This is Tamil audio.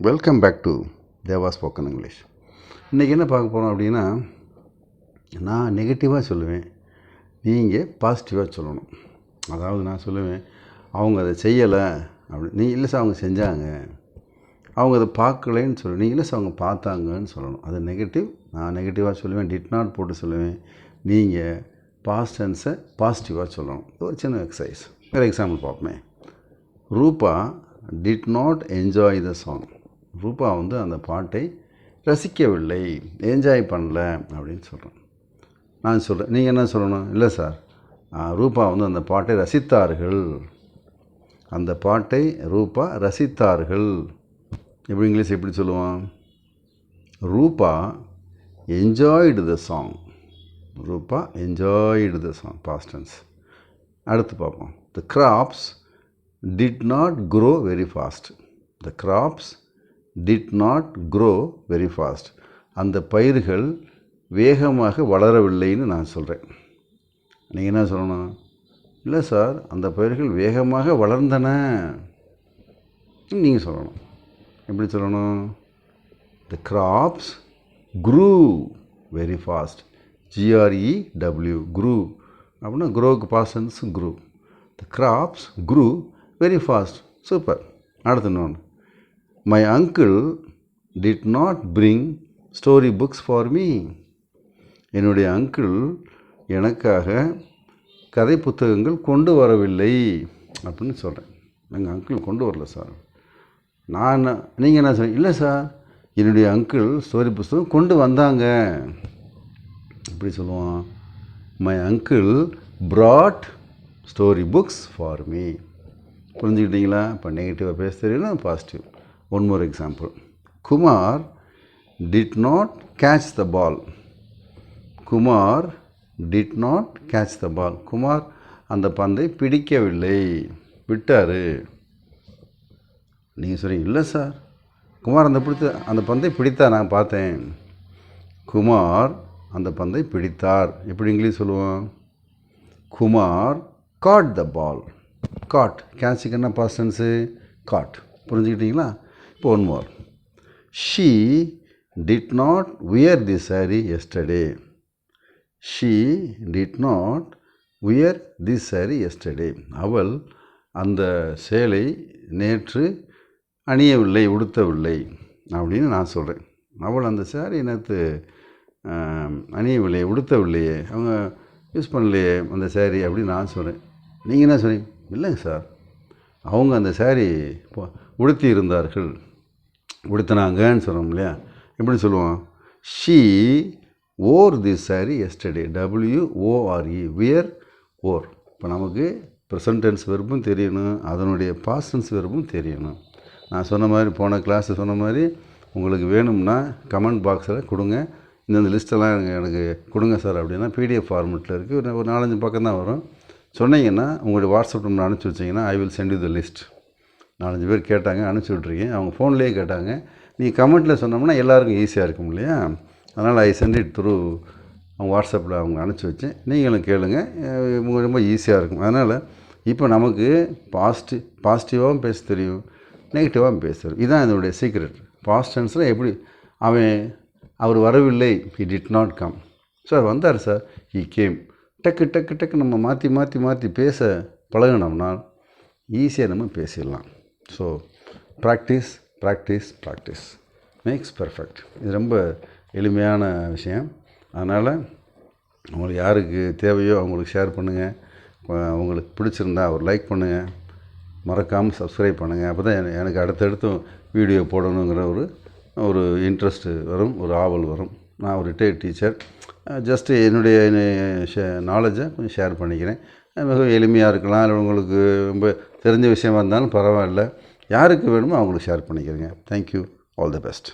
Welcome back to Deva spoken English. இன்றைக்கி என்ன பார்க்க போகிறோம் அப்படின்னா, நான் நெகட்டிவாக சொல்லுவேன், நீங்கள் பாசிட்டிவாக சொல்லணும். அதாவது நான் சொல்லுவேன், அவங்க அதை செய்யலை அப்படி, நீ இல்லை சார் அவங்க செஞ்சாங்க, அவங்க அதை பார்க்கலைன்னு சொல்லுவேன், நீ இல்லை சார் அவங்க பார்த்தாங்கன்னு சொல்லணும். அது நெகட்டிவ். நான் நெகட்டிவாக சொல்லுவேன், டிட் நாட் போட்டு சொல்லுவேன். நீங்கள் பாஸ்ட் டென்ஸை பாசிட்டிவாக சொல்லணும். ஒரு சின்ன எக்ஸசைஸ். வேறு எக்ஸாம்பிள் பார்ப்போமே. ரூபா did not enjoy the song. ரூபா அந்த பாட்டை ரசிக்கவில்லை, என்ஜாய் பண்ணல அப்படின்னு சொல்கிறேன். நான் சொல்கிறேன், நீங்கள் என்ன சொல்லணும்? இல்லை சார், ரூபா அந்த பாட்டை ரசித்தார்கள், அந்த பாட்டை ரூபா ரசித்தார்கள். எப்படி இங்கிலீஷ் எப்படி சொல்லுவான்? Rupa enjoyed the song. Rupa enjoyed the song, past tense. அடுத்து பார்ப்போம். The crops did not grow very fast. The crops did not grow very fast. அந்த பயிர்கள் வேகமாக வளரவில்லைன்னு நான் சொல்கிறேன். நீங்கள் என்ன சொல்லணும்? இல்லை சார், அந்த பயிர்கள் வேகமாக வளர்ந்தன நீங்கள் சொல்லணும். எப்படி சொல்லணும்? The crops grew very fast. GREW, grew அப்படின்னா க்ரோவுக்கு past tense grew. The crops grew very fast. Super. அடுத்து இன்னொன்று. My uncle did not bring story books for me. என்னுடைய அங்கிள் எனக்காக கதை புத்தகங்கள் கொண்டு வரவில்லை அப்படின்னு சொல்கிறேன். எங்கள் அங்கிள் கொண்டு வரல சார். நீங்கள் என்ன சொல்ல? இல்லை சார், என்னுடைய அங்கிள் ஸ்டோரி புத்தகம் கொண்டு வந்தாங்க. எப்படி சொல்லுவான்? My uncle brought story books for me. புரிஞ்சுக்கிட்டீங்களா? இப்போ நெகட்டிவாக பேச தெரியல, positive. One more example. Kumar did not catch the ball. Kumar did not catch the ball. Kumar அந்த பந்தை பிடிக்கவில்லை, விட்டார். நீங்கள் சொல்கிறீங்க, இல்லை சார், குமார் அந்த பந்தை பிடித்தார், நான் பார்த்தேன். குமார் அந்த பந்தை பிடித்தார். எப்படி இங்கிலீஷ் சொல்லுவோம்? குமார் காட் த பால். காட், கேட்சுக்கு என்ன பாஸ்ட் டென்ஸு? காட். புரிஞ்சுக்கிட்டீங்களா? இப்போ one more. She did not wear the sorry yesterday. She did not wear the sorry yesterday. அவள் அந்த சேலை நேற்று அணியவில்லை, உடுத்தவில்லை அப்படின்னு நான் சொல்கிறேன். அவள் அந்த சாரி நேற்று அணியவில்லையே, உடுத்தவில்லையே, அவங்க யூஸ் பண்ணலையே அந்த சாரி அப்படின்னு நான் சொல்கிறேன். நீங்கள் என்ன சொன்னீங்க? இல்லைங்க சார், அவங்க அந்த சாரி உடுத்தி இருந்தார்கள், உடுத்தினாங்கன்னு சொல்கிறோம் இல்லையா? எப்படி சொல்லுவோம்? She wore this sari yesterday. WORE, wear, wore. இப்போ நமக்கு ப்ரெசன்ட் டென்ஸ் வெர்பும் தெரியணும், அதனுடைய பாஸ்ட் டென்ஸ் வெர்பும் தெரியணும். நான் சொன்ன மாதிரி, போன கிளாஸில் சொன்ன மாதிரி, உங்களுக்கு வேணும்னா கமெண்ட் பாக்ஸில் கொடுங்க, இந்தந்த லிஸ்ட்டெல்லாம் எனக்கு கொடுங்க சார் அப்படின்னா PDF ஃபார்மெட்டில் இருக்குது. ஒரு 4-5 பக்கம் தான் வரும். சொன்னீங்கன்னா உங்களுடைய வாட்ஸ்அப் நம்பர் அனுப்பிச்சி வச்சிங்கன்னா I will send you the list. 4-5 பேர் கேட்டாங்க, அனுப்பிச்சி விட்ருக்கேன். அவங்க ஃபோன்லேயே கேட்டாங்க. நீங்கள் கமெண்ட்டில் சொன்னோம்னா எல்லாருக்கும் ஈஸியாக இருக்கும் இல்லையா? அதனால் ஐ சென்ட் இட் த்ரூ அவங்க வாட்ஸ்அப்பில் அவங்க அனுப்பிச்சி வச்சேன். நீங்களும் கேளுங்க, உங்களுக்கு ரொம்ப ஈஸியாக இருக்கும். அதனால் இப்போ நமக்கு பாசிட்டிவாகவும் பேச தெரியும், நெகட்டிவாகவும் பேச தெரியும். இதுதான் இதனுடைய சீக்ரெட். பாஸ்ட் டென்ஸில் எப்படி அவர் வரவில்லை, he did not come. Sir வந்தார் சார், he came. டக்கு டக்கு டக்கு நம்ம மாற்றி பேச பழகினோம்னா ஈஸியாக நம்ம பேசிடலாம். So practice makes perfect. இது ரொம்ப எளிமையான விஷயம். அதனால் உங்களுக்கு யாருக்கு தேவையோ அவங்களுக்கு ஷேர் பண்ணுங்கள். உங்களுக்கு பிடிச்சிருந்தா ஒரு லைக் பண்ணுங்கள், மறக்காமல் சப்ஸ்கிரைப் பண்ணுங்கள். அப்போ தான் எனக்கு அடுத்தடுத்து வீடியோ போடணுங்கிற ஒரு இன்ட்ரெஸ்ட்டு வரும், ஒரு ஆவல் வரும். நான் ஒரு ரிட்டையர்ட் டீச்சர். ஜஸ்ட்டு என்னுடைய நாலேஜை கொஞ்சம் ஷேர் பண்ணிக்கிறேன். மிக எளிமையாக இருக்கலாம், இல்லை உங்களுக்கு ரொம்ப தெரிஞ்ச விஷயமா இருந்தாலும் பரவாயில்ல. யாருக்கு வேணுமோ அவங்களுக்கு ஷேர் பண்ணிக்கிறேங்க. தேங்க்யூ. All the best.